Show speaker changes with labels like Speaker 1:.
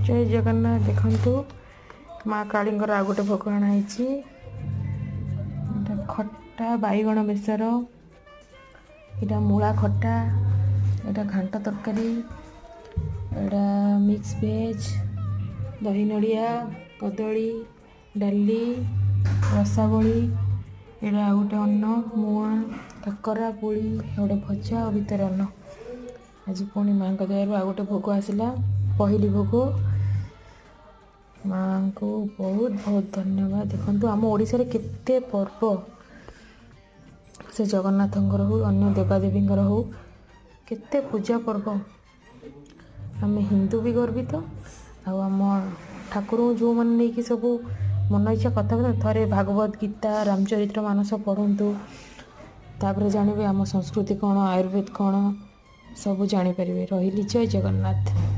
Speaker 1: जय जगन्नाथ। देखंतु माँ कालींगर आ गोटे भोग अणाई खट्टा बैगण बेसर, यहाँ मूला खट्टा, यहाँ घांट तरकारी, यहाँ मिक्स वेज, दही नड़िया, कदली, डाली, रसावली, यहाँ गोटे अन्न मुआ काकरा पुली गोटे भजा और भितर अन्न। आज पुणी माँ दयारू आ गोटे भोग आसला, पहली भोग। माँ को बहुत बहुत धन्यवाद। देखो आम ओडिशा रे केते पर्व, से जगन्नाथंकर हो अन्य देवादेवी हो केते पूजा पर्व। आम हिंदू भी गर्वित आम ठाकुर जो मैंने नहीं कि सब मन इच्छा कथा थे भागवत गीता रामचरित्र मानस पढ़ु, तापर जानवे आम संस्कृति कौन आयुर्वेद कौन सब जानीपर। रही जय जगन्नाथ।